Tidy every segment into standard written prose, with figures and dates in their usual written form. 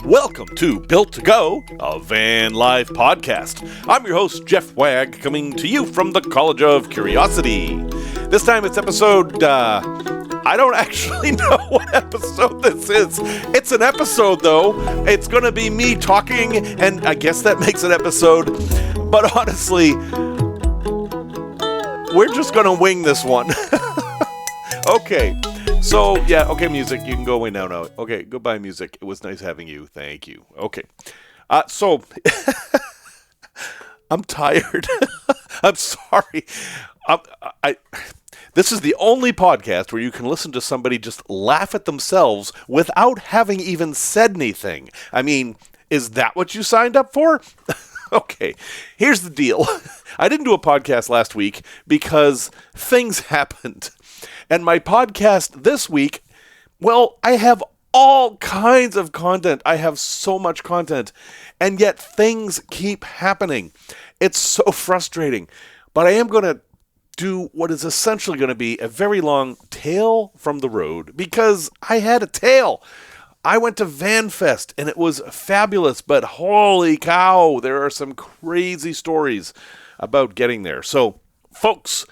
Welcome to Built to Go, a van life podcast. I'm your host, Jeff Wagg, coming to you from the College of Curiosity. This time it's episode, I don't actually know what episode this is. It's an episode, though. It's going to be me talking, and I guess that makes an episode. But honestly, we're just going to wing this one. Okay. So, yeah, okay, music, you can go away now. Okay, goodbye, music. It was nice having you. Thank you. Okay. So, I'm tired. I'm sorry. This is the only podcast where you can listen to somebody just laugh at themselves without having even said anything. I mean, is that what you signed up for? Okay, here's the deal. I didn't do a podcast last week because things happened. And my podcast this week, well, I have all kinds of content. I have so much content. And yet things keep happening. It's so frustrating. But I am going to do what is essentially going to be a very long tale from the road because I had a tale. I went to Vanfest and it was fabulous, but holy cow, there are some crazy stories about getting there. So, folks,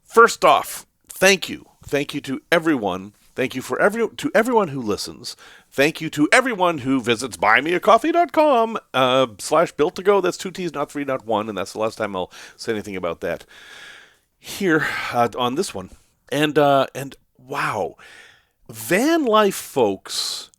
first off, thank you. Thank you to everyone. Thank you to everyone who listens. Thank you to everyone who visits buymeacoffee.com /built to go. That's 2 T's, not 3, not 1. And that's the last time I'll say anything about that here on this one. And wow, van life folks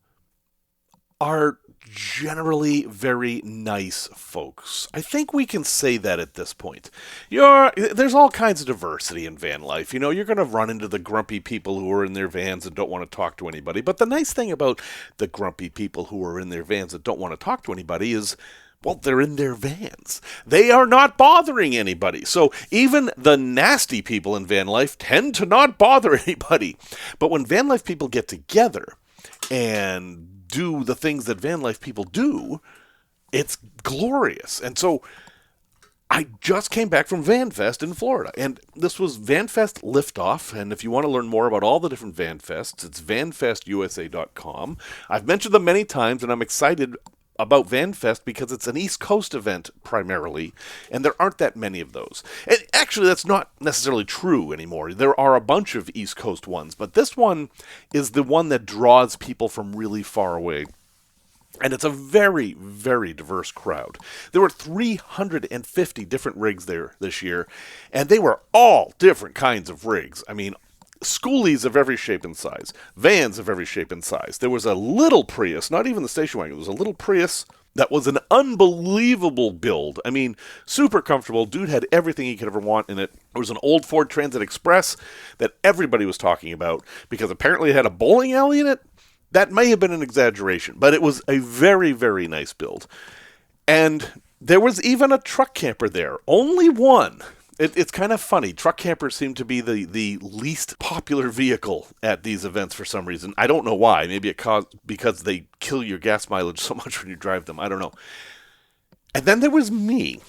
are generally very nice folks. I think we can say that at this point. There's all kinds of diversity in van life. You know, you're going to run into the grumpy people who are in their vans and don't want to talk to anybody. But the nice thing about the grumpy people who are in their vans and don't want to talk to anybody is, well, they're in their vans. They are not bothering anybody. So even the nasty people in van life tend to not bother anybody. But when van life people get together and do the things that van life people do, it's glorious. And so I just came back from Vanfest in Florida, and this was Vanfest Liftoff, and if you want to learn more about all the different Vanfests, it's vanfestusa.com. I've mentioned them many times, and I'm excited about Vanfest because it's an East Coast event primarily, and there aren't that many of those. And actually, that's not necessarily true anymore. There are a bunch of East Coast ones, but this one is the one that draws people from really far away. And it's a very, very diverse crowd. There were 350 different rigs there this year, and they were all different kinds of rigs. I mean, schoolies of every shape and size, vans of every shape and size. There was a little Prius, not even the station wagon, it was a little Prius that was an unbelievable build. I mean, super comfortable. Dude had everything he could ever want in it. There was an old Ford Transit Express that everybody was talking about because apparently it had a bowling alley in it. That may have been an exaggeration, but it was a very, very nice build. And there was even a truck camper there. Only one. It's kind of funny. Truck campers seem to be the least popular vehicle at these events for some reason. I don't know why. Maybe because they kill your gas mileage so much when you drive them. I don't know. And then there was me.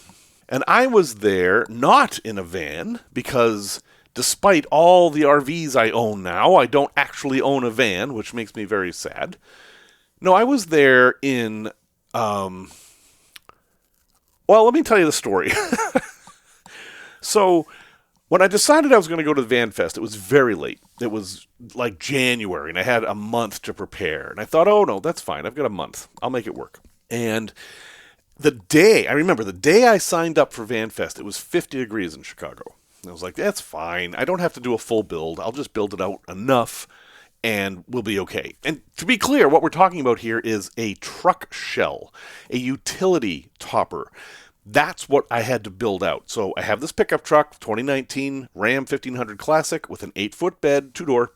And I was there not in a van because despite all the RVs I own now, I don't actually own a van, which makes me very sad. No, I was there in... well, let me tell you the story. So, when I decided I was going to go to the Vanfest, it was very late. It was like January, and I had a month to prepare. And I thought, oh, no, that's fine. I've got a month. I'll make it work. And I remember the day I signed up for Vanfest, it was 50 degrees in Chicago. And I was like, that's fine. I don't have to do a full build. I'll just build it out enough, and we'll be okay. And to be clear, what we're talking about here is a truck shell, a utility topper. That's what I had to build out. So I have this pickup truck, 2019 Ram 1500 Classic with an 8-foot bed, 2-door,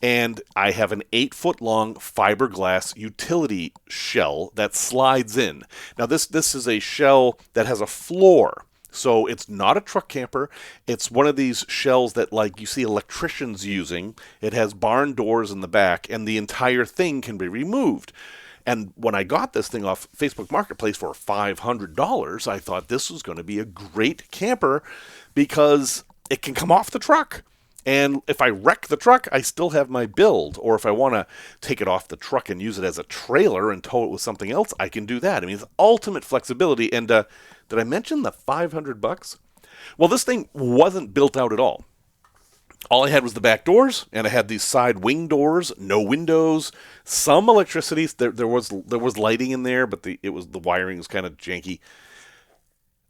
and I have an 8-foot long fiberglass utility shell that slides in. Now this is a shell that has a floor. So it's not a truck camper. It's one of these shells that like you see electricians using. It has barn doors in the back, and the entire thing can be removed. And when I got this thing off Facebook Marketplace for $500, I thought this was going to be a great camper because it can come off the truck. And if I wreck the truck, I still have my build. Or if I want to take it off the truck and use it as a trailer and tow it with something else, I can do that. I mean, it's ultimate flexibility. And did I mention the $500? Well, this thing wasn't built out at all. All I had was the back doors, and I had these side wing doors, no windows, some electricity. There was lighting in there, but the wiring was kind of janky.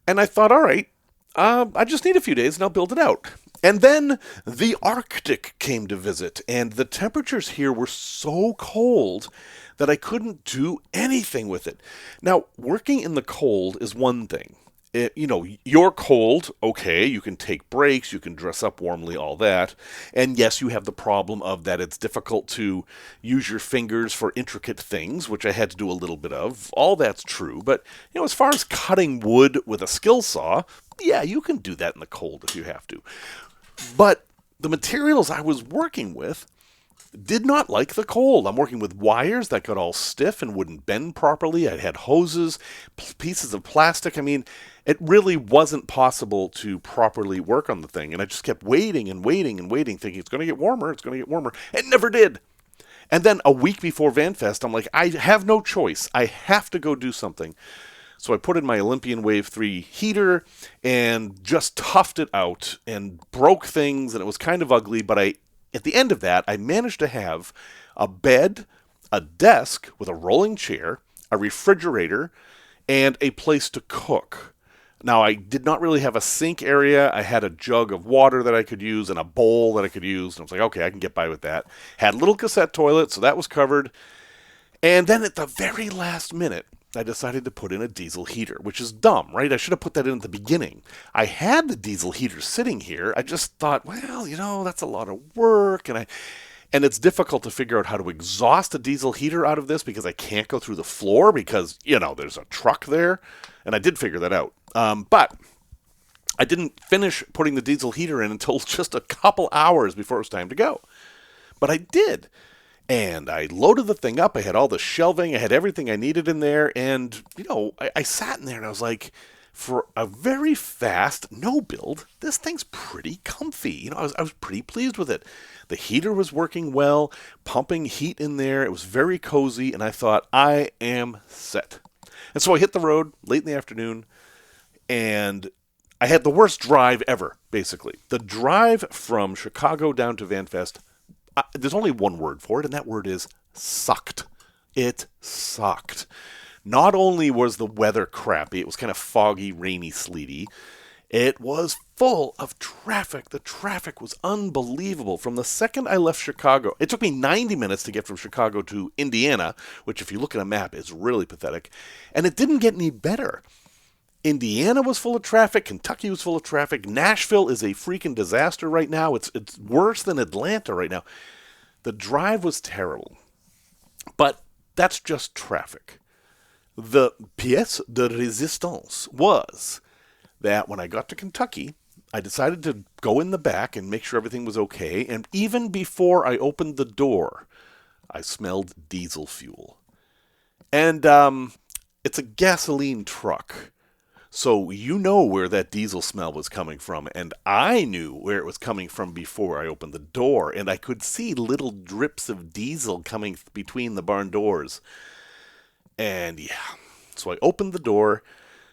And I thought, all right, I just need a few days and I'll build it out. And then the Arctic came to visit, and the temperatures here were so cold that I couldn't do anything with it. Now, working in the cold is one thing. You're cold, okay, you can take breaks, you can dress up warmly, all that. And yes, you have the problem of that it's difficult to use your fingers for intricate things, which I had to do a little bit of. All that's true. But, as far as cutting wood with a skill saw, yeah, you can do that in the cold if you have to. But the materials I was working with did not like the cold. I'm working with wires that got all stiff and wouldn't bend properly. I had hoses, pieces of plastic. I mean, it really wasn't possible to properly work on the thing. And I just kept waiting and waiting and waiting, thinking it's going to get warmer, it's going to get warmer. It never did. And then a week before Vanfest, I'm like, I have no choice. I have to go do something. So I put in my Olympian Wave 3 heater and just toughed it out and broke things, and it was kind of ugly, but at the end of that, I managed to have a bed, a desk with a rolling chair, a refrigerator, and a place to cook. Now, I did not really have a sink area. I had a jug of water that I could use and a bowl that I could use. And I was like, okay, I can get by with that. Had a little cassette toilet, so that was covered. And then at the very last minute, I decided to put in a diesel heater, which is dumb, right? I should have put that in at the beginning. I had the diesel heater sitting here. I just thought, well, that's a lot of work. And it's difficult to figure out how to exhaust a diesel heater out of this because I can't go through the floor because, there's a truck there. And I did figure that out. But I didn't finish putting the diesel heater in until just a couple hours before it was time to go. But I did. And I loaded the thing up. I had all the shelving. I had everything I needed in there. And, I sat in there and I was like, for a very fast no build, this thing's pretty comfy. I was pretty pleased with it. The heater was working well, pumping heat in there. It was very cozy. And I thought, I am set. And so I hit the road late in the afternoon. And I had the worst drive ever, basically. The drive from Chicago down to Vanfest, there's only one word for it, and that word is sucked. It sucked. Not only was the weather crappy, it was kind of foggy, rainy, sleety, it was full of traffic. The traffic was unbelievable. From the second I left Chicago, it took me 90 minutes to get from Chicago to Indiana, which if you look at a map is really pathetic, and it didn't get any better. Indiana was full of traffic. Kentucky was full of traffic. Nashville is a freaking disaster right now. It's worse than Atlanta right now. The drive was terrible. But that's just traffic. The pièce de résistance was that when I got to Kentucky, I decided to go in the back and make sure everything was okay. And even before I opened the door, I smelled diesel fuel. And it's a gasoline truck. So you know where that diesel smell was coming from, and I knew where it was coming from before I opened the door, and I could see little drips of diesel coming between the barn doors. And yeah, so I opened the door,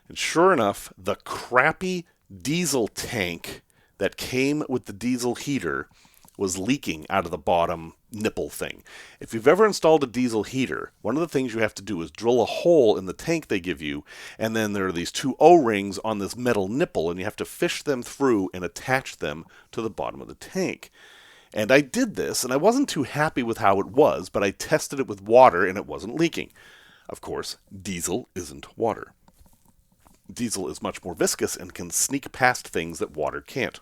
and sure enough, the crappy diesel tank that came with the diesel heater was leaking out of the bottom nipple thing. If you've ever installed a diesel heater, one of the things you have to do is drill a hole in the tank they give you, and then there are these two O-rings on this metal nipple, and you have to fish them through and attach them to the bottom of the tank. And I did this, and I wasn't too happy with how it was, but I tested it with water, and it wasn't leaking. Of course, diesel isn't water. Diesel is much more viscous and can sneak past things that water can't.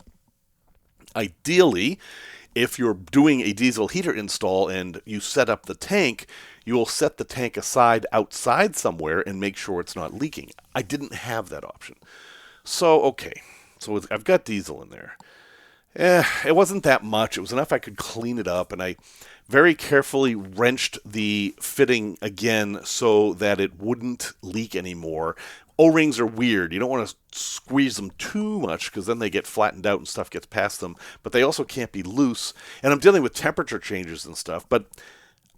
Ideally, if you're doing a diesel heater install and you set up the tank, you will set the tank aside outside somewhere and make sure it's not leaking. I didn't have that option. So I've got diesel in there. It wasn't that much. It was enough I could clean it up, and I very carefully wrenched the fitting again so that it wouldn't leak anymore. O-rings are weird. You don't want to squeeze them too much because then they get flattened out and stuff gets past them. But they also can't be loose. And I'm dealing with temperature changes and stuff. But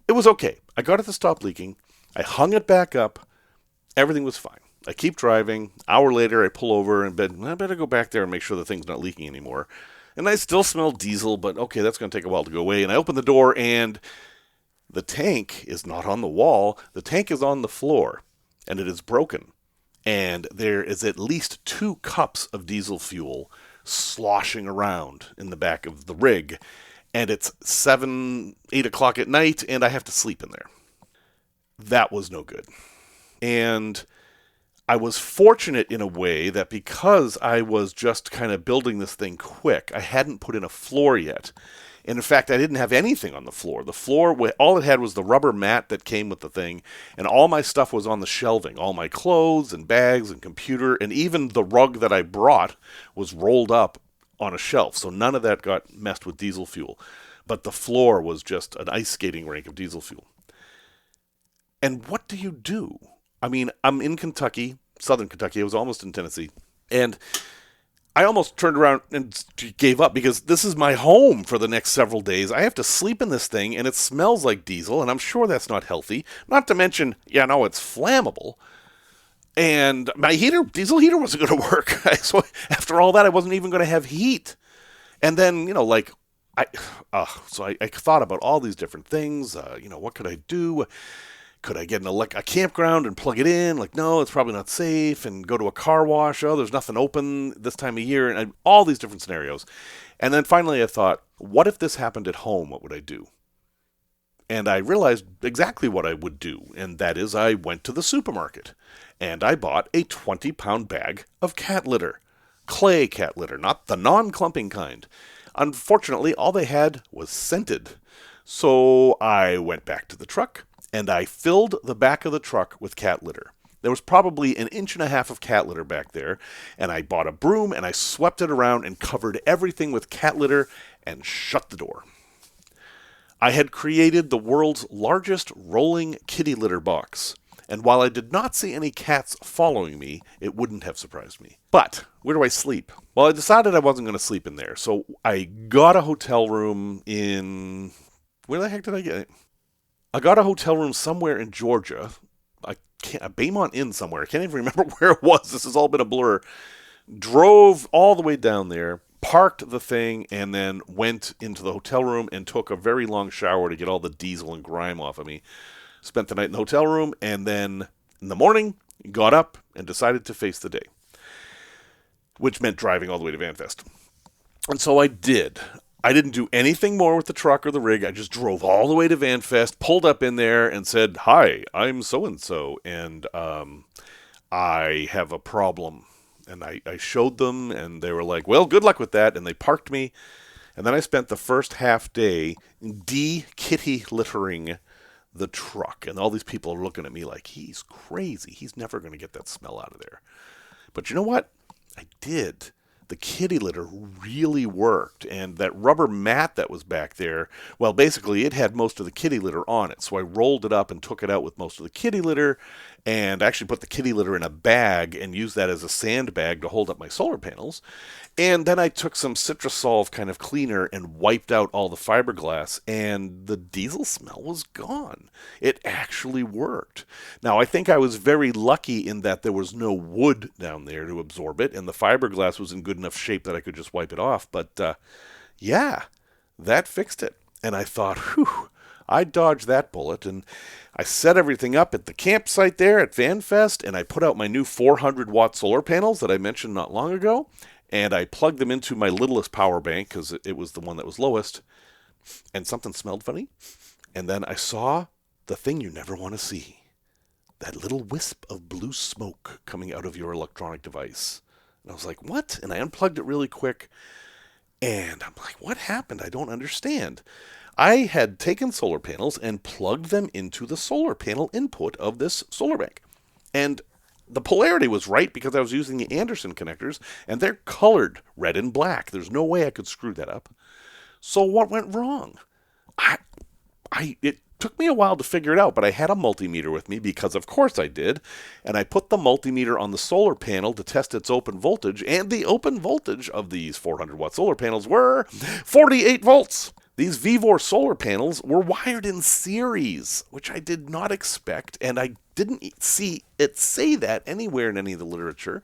it was okay. I got it to stop leaking. I hung it back up. Everything was fine. I keep driving. Hour later, I pull over and I better go back there and make sure the thing's not leaking anymore. And I still smell diesel, but okay, that's going to take a while to go away. And I open the door, and the tank is not on the wall. The tank is on the floor, and it is broken. And there is at least 2 cups of diesel fuel sloshing around in the back of the rig. And it's 7, 8 o'clock at night, and I have to sleep in there. That was no good. And I was fortunate in a way that because I was just kind of building this thing quick, I hadn't put in a floor yet. And in fact, I didn't have anything on the floor. The floor, all it had was the rubber mat that came with the thing, and all my stuff was on the shelving. All my clothes and bags and computer, and even the rug that I brought was rolled up on a shelf. So none of that got messed with diesel fuel. But the floor was just an ice skating rink of diesel fuel. And what do you do? I mean, I'm in Kentucky, southern Kentucky. I was almost in Tennessee. And I almost turned around and gave up because this is my home for the next several days. I have to sleep in this thing, and it smells like diesel, and I'm sure that's not healthy. Not to mention, it's flammable. And my diesel heater wasn't going to work. So after all that, I wasn't even going to have heat. And then, I thought about all these different things. What could I do? Could I get a campground and plug it in? No, it's probably not safe. And go to a car wash. Oh, there's nothing open this time of year. And all these different scenarios. And then finally I thought, what if this happened at home? What would I do? And I realized exactly what I would do. And that is I went to the supermarket. And I bought a 20-pound bag of cat litter. Clay cat litter, not the non-clumping kind. Unfortunately, all they had was scented. So I went back to the truck. And I filled the back of the truck with cat litter. There was probably 1.5 inches of cat litter back there, and I bought a broom and I swept it around and covered everything with cat litter and shut the door. I had created the world's largest rolling kitty litter box, and while I did not see any cats following me, it wouldn't have surprised me. But where do I sleep? Well, I decided I wasn't going to sleep in there, so I got a hotel room in... Where the heck did I get it? I got a hotel room somewhere in Georgia. A Baymont Inn somewhere. I can't even remember where it was. This has all been a blur. Drove all the way down there, parked the thing, and then went into the hotel room and took a very long shower to get all the diesel and grime off of me. Spent the night in the hotel room, and then in the morning, got up and decided to face the day. Which meant driving all the way to Vanfest. And so I did. I didn't do anything more with the truck or the rig. I just drove all the way to Vanfest, pulled up in there, and said, "Hi, I'm so-and-so, and I have a problem." And I showed them, and they were like, "Well, good luck with that." And they parked me. And then I spent the first half day de-kitty littering the truck. And all these people are looking at me like, he's crazy. He's never going to get that smell out of there. But you know what? I did. The kitty litter really worked, and that rubber mat that was back there, well, basically it had most of the kitty litter on it, so I rolled it up and took it out with most of the kitty litter, and actually put the kitty litter in a bag and used that as a sandbag to hold up my solar panels. And then I took some Citrusolve kind of cleaner and wiped out all the fiberglass, and the diesel smell was gone. It actually worked. Now, I think I was very lucky in that there was no wood down there to absorb it, and the fiberglass was in good enough shape that I could just wipe it off. But, yeah, that fixed it. And I thought, whew, I dodged that bullet, and I set everything up at the campsite there at Vanfest, and I put out my new 400-watt solar panels that I mentioned not long ago, and I plugged them into my littlest power bank because it was the one that was lowest, and something smelled funny. And then I saw the thing you never want to see, that little wisp of blue smoke coming out of your electronic device. And I was like, what? And I unplugged it really quick, and I'm like, what happened? I don't understand. I had taken solar panels and plugged them into the solar panel input of this solar bank. And the polarity was right because I was using the Anderson connectors, and they're colored red and black. There's no way I could screw that up. So what went wrong? took me a while to figure it out, but I had a multimeter with me because of course I did, and I put the multimeter on the solar panel to test its open voltage, and the open voltage of these 400-watt solar panels were 48 volts. These Vivor solar panels were wired in series, which I did not expect, and I didn't see it say that anywhere in any of the literature.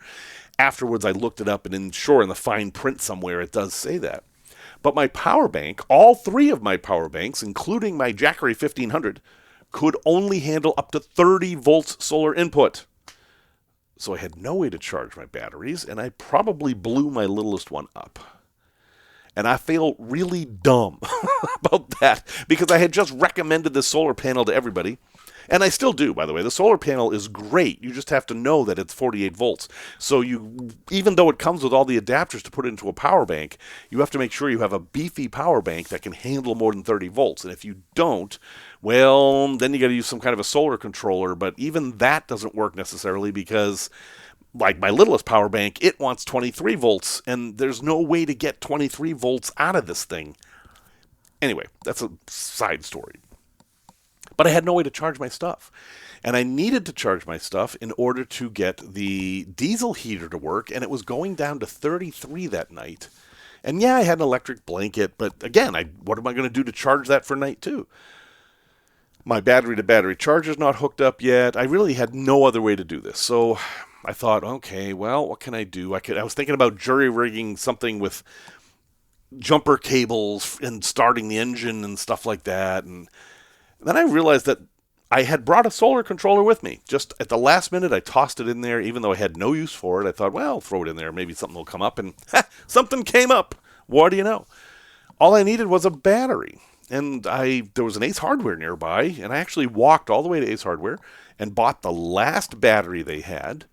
Afterwards, I looked it up, and in the fine print somewhere, it does say that. But my power bank, all three of my power banks, including my Jackery 1500, could only handle up to 30 volts solar input. So I had no way to charge my batteries, and I probably blew my littlest one up. And I feel really dumb about that because I had just recommended this solar panel to everybody. And I still do, by the way. The solar panel is great. You just have to know that it's 48 volts. So even though it comes with all the adapters to put it into a power bank, you have to make sure you have a beefy power bank that can handle more than 30 volts. And if you don't, well, then you got to use some kind of a solar controller. But even that doesn't work necessarily because, like my littlest power bank, it wants 23 volts. And there's no way to get 23 volts out of this thing. Anyway, that's a side story. But I had no way to charge my stuff. And I needed to charge my stuff in order to get the diesel heater to work, and it was going down to 33 that night. And yeah, I had an electric blanket, but again, what am I going to do to charge that for night 2? My battery-to-battery charger's not hooked up yet. I really had no other way to do this. So I thought, okay, well, what can I do? I was thinking about jury-rigging something with jumper cables and starting the engine and stuff like that, and then I realized that I had brought a solar controller with me. Just at the last minute, I tossed it in there, even though I had no use for it. I thought, well, I'll throw it in there. Maybe something will come up. And something came up. What do you know? All I needed was a battery. And there was an Ace Hardware nearby, and I actually walked all the way to Ace Hardware and bought the last battery they had.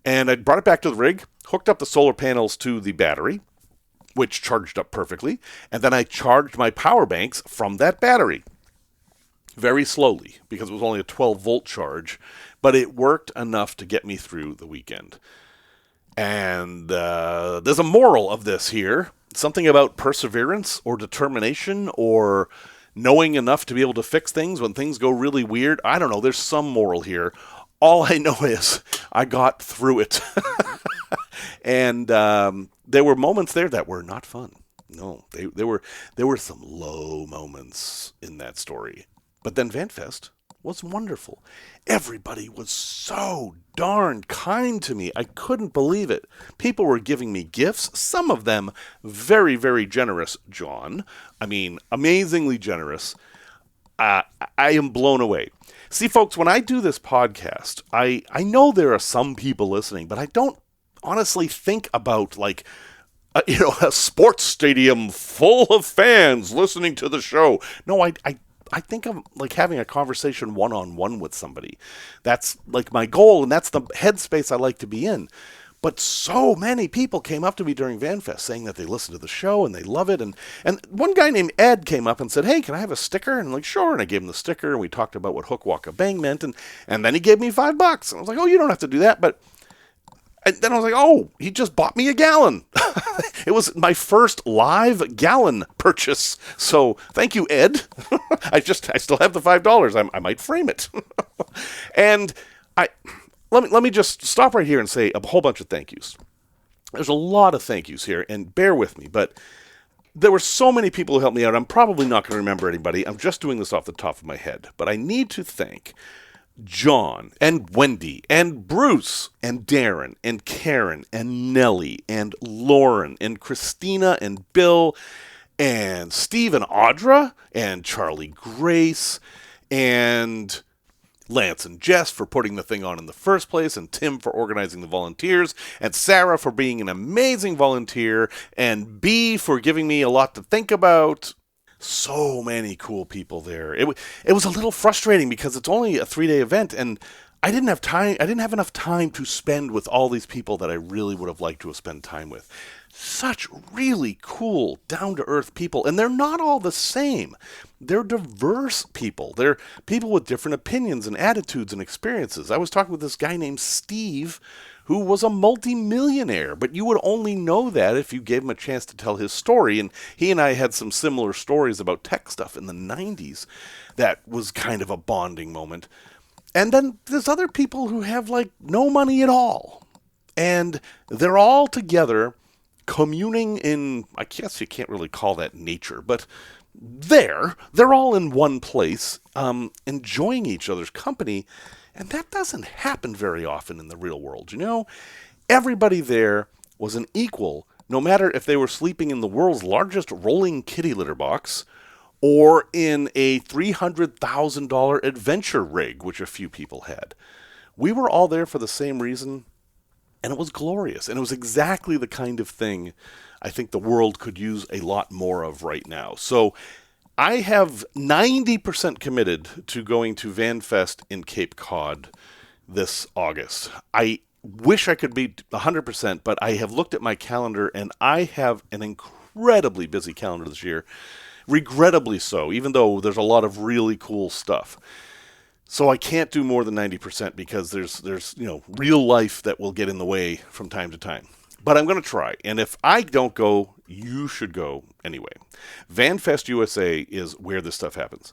And I brought it back to the rig, hooked up the solar panels to the battery, which charged up perfectly. And then I charged my power banks from that battery. Very slowly, because it was only a 12-volt charge, but it worked enough to get me through the weekend. And there's a moral of this here. Something about perseverance or determination or knowing enough to be able to fix things when things go really weird. I don't know. There's some moral here. All I know is I got through it. And there were moments there that were not fun. No, there were some low moments in that story. But then Vanfest was wonderful. Everybody was so darn kind to me. I couldn't believe it. People were giving me gifts, some of them very, very generous, John. I mean, amazingly generous. I am blown away. See, folks, when I do this podcast, I know there are some people listening, but I don't honestly think about, like, a sports stadium full of fans listening to the show. No, I think of like having a conversation one-on-one with somebody. That's like my goal, and that's the headspace I like to be in. But so many people came up to me during Vanfest saying that they listen to the show and they love it. And one guy named Ed came up and said, hey, can I have a sticker? And I'm like, sure. And I gave him the sticker, and we talked about what Hook Walk a Bang meant. And then he gave me $5. And I was like, oh, you don't have to do that. And then I was like, oh, he just bought me a gallon. It was my first live gallon purchase. So thank you, Ed. I still have the $5. I might frame it. And let me just stop right here and say a whole bunch of thank yous. There's a lot of thank yous here, and bear with me, but there were so many people who helped me out. I'm probably not going to remember anybody. I'm just doing this off the top of my head. But I need to thank John and Wendy and Bruce and Darren and Karen and Nellie and Lauren and Christina and Bill and Steve and Audra and Charlie Grace and Lance and Jess for putting the thing on in the first place, and Tim for organizing the volunteers, and Sarah for being an amazing volunteer, and B for giving me a lot to think about. So many cool people there. It was a little frustrating because it's only a 3-day event, and I didn't have time. I didn't have enough time to spend with all these people that I really would have liked to have spent time with. Such really cool, down-to-earth people, and they're not all the same. They're diverse people. They're people with different opinions and attitudes and experiences. I was talking with this guy named Steve, who was a multi-millionaire, but you would only know that if you gave him a chance to tell his story. And he and I had some similar stories about tech stuff in the 90s. That was kind of a bonding moment. And then there's other people who have like no money at all. And they're all together communing in, I guess you can't really call that nature, but they're all in one place, enjoying each other's company. And that doesn't happen very often in the real world, you know? Everybody there was an equal, no matter if they were sleeping in the world's largest rolling kitty litter box or in a $300,000 adventure rig, which a few people had. We were all there for the same reason, and it was glorious. And it was exactly the kind of thing I think the world could use a lot more of right now. So I have 90% committed to going to Vanfest in Cape Cod this August. I wish I could be 100%, but I have looked at my calendar, and I have an incredibly busy calendar this year. Regrettably so, even though there's a lot of really cool stuff. So I can't do more than 90% because there's real life that will get in the way from time to time. But I'm going to try. And if I don't go, you should go anyway. Vanfest USA is where this stuff happens.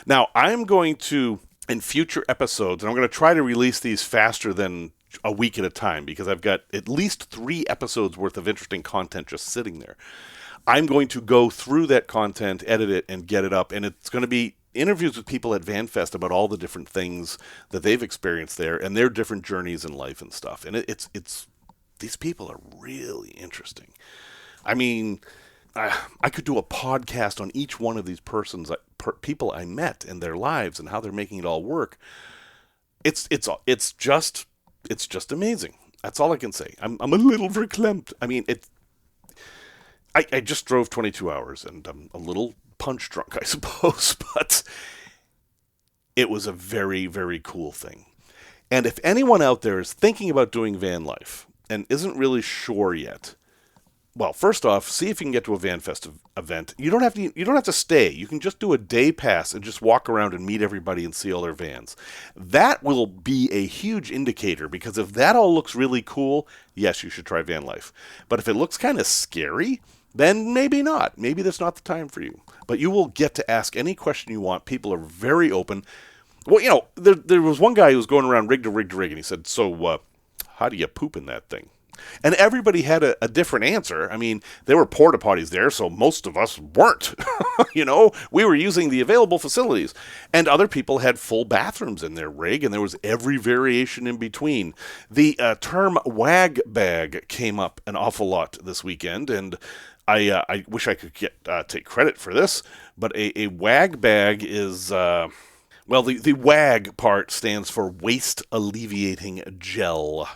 Now, I'm going to, in future episodes, and I'm going to try to release these faster than a week at a time because I've got at least 3 episodes worth of interesting content just sitting there. I'm going to go through that content, edit it, and get it up. And it's going to be interviews with people at Vanfest about all the different things that they've experienced there and their different journeys in life and stuff. And it's these people are really interesting. I mean, I could do a podcast on each one of these people I met and their lives and how they're making it all work. It's just amazing. That's all I can say. I'm a little verklempt. I mean, I just drove 22 hours, and I'm a little punch drunk, I suppose, but it was a very, very cool thing. And if anyone out there is thinking about doing van life and isn't really sure yet, well, first off, see if you can get to a Vanfest event. You don't have to stay. You can just do a day pass and just walk around and meet everybody and see all their vans. That will be a huge indicator, because if that all looks really cool, yes, you should try van life. But if it looks kind of scary, then maybe not. Maybe that's not the time for you. But you will get to ask any question you want. People are very open. Well, there was one guy who was going around rig to rig to rig, and he said, so how do you poop in that thing? And everybody had a different answer. I mean, there were porta potties there, so most of us weren't. We were using the available facilities. And other people had full bathrooms in their rig, and there was every variation in between. The term wag bag came up an awful lot this weekend, and I wish I could take credit for this, but a wag bag is, the wag part stands for waste alleviating gel.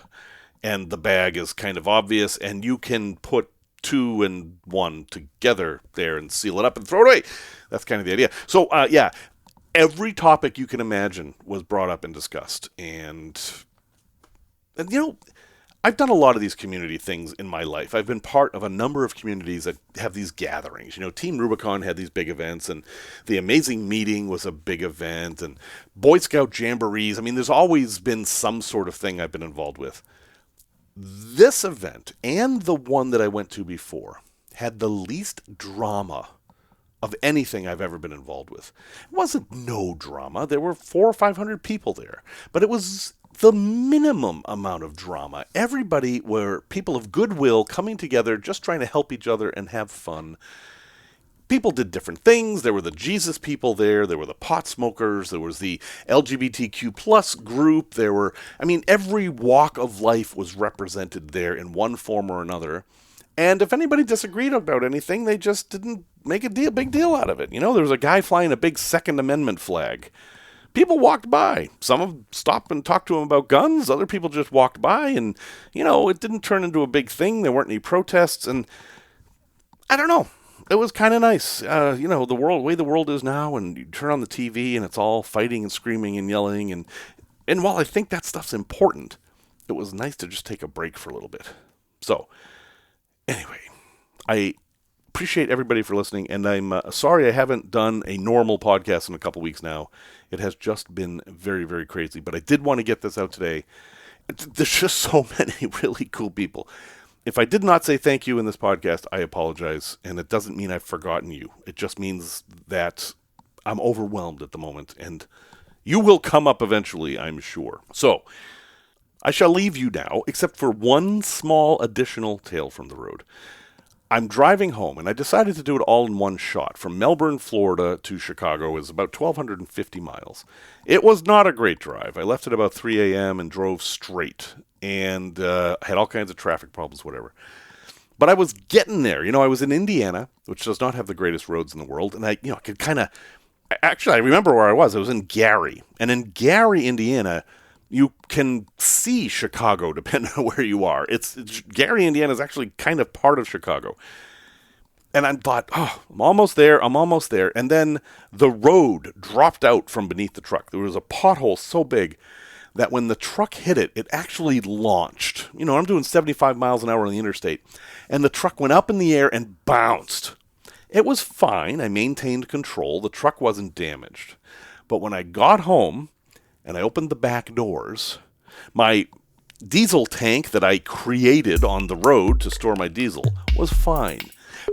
And the bag is kind of obvious, and you can put 2 and 1 together there and seal it up and throw it away. That's kind of the idea. So, every topic you can imagine was brought up and discussed. And I've done a lot of these community things in my life. I've been part of a number of communities that have these gatherings. Team Rubicon had these big events, and the Amazing Meeting was a big event, and Boy Scout Jamborees. I mean, there's always been some sort of thing I've been involved with. This event, and the one that I went to before, had the least drama of anything I've ever been involved with. It wasn't no drama. There were 400 or 500 people there, but it was the minimum amount of drama. Everybody were people of goodwill coming together, just trying to help each other and have fun. People did different things. There were the Jesus people there. There were the pot smokers. There was the LGBTQ plus group. Every walk of life was represented there in one form or another. And if anybody disagreed about anything, they just didn't make a big deal out of it. There was a guy flying a big Second Amendment flag. People walked by. Some of them stopped and talked to him about guns. Other people just walked by, and, it didn't turn into a big thing. There weren't any protests, and I don't know. It was kind of nice. The way the world is now, and you turn on the TV and it's all fighting and screaming and yelling. And while I think that stuff's important, it was nice to just take a break for a little bit. So, anyway, I appreciate everybody for listening, and I'm sorry I haven't done a normal podcast in a couple weeks now. It has just been very, very crazy, but I did want to get this out today. There's just so many really cool people. If I did not say thank you in this podcast, I apologize. And it doesn't mean I've forgotten you. It just means that I'm overwhelmed at the moment. And you will come up eventually, I'm sure. So, I shall leave you now, except for one small additional tale from the road. I'm driving home, and I decided to do it all in one shot. From Melbourne, Florida to Chicago is about 1,250 miles. It was not a great drive. I left at about 3 a.m. and drove straight, and had all kinds of traffic problems, whatever. But I was getting there. I was in Indiana, which does not have the greatest roads in the world, and I could kind of... Actually, I remember where I was. I was in Gary. And in Gary, Indiana, you can see Chicago depending on where you are. Gary, Indiana is actually kind of part of Chicago. And I thought, I'm almost there. And then the road dropped out from beneath the truck. There was a pothole so big that when the truck hit it, it actually launched. I'm doing 75 miles an hour on the interstate. And the truck went up in the air and bounced. It was fine. I maintained control. The truck wasn't damaged. But when I got home and I opened the back doors, my diesel tank that I created on the road to store my diesel was fine.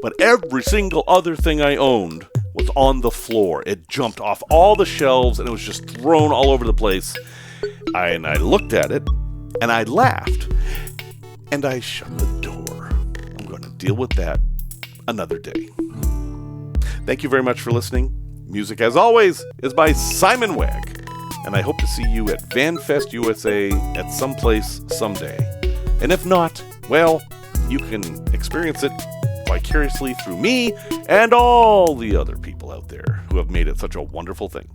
But every single other thing I owned was on the floor. It jumped off all the shelves and it was just thrown all over the place. I looked at it and I laughed. And I shut the door. I'm going to deal with that another day. Thank you very much for listening. Music, as always, is by Simon Wegg. And I hope to see you at Vanfest USA at some place someday. And if not, well, you can experience it vicariously through me and all the other people out there who have made it such a wonderful thing.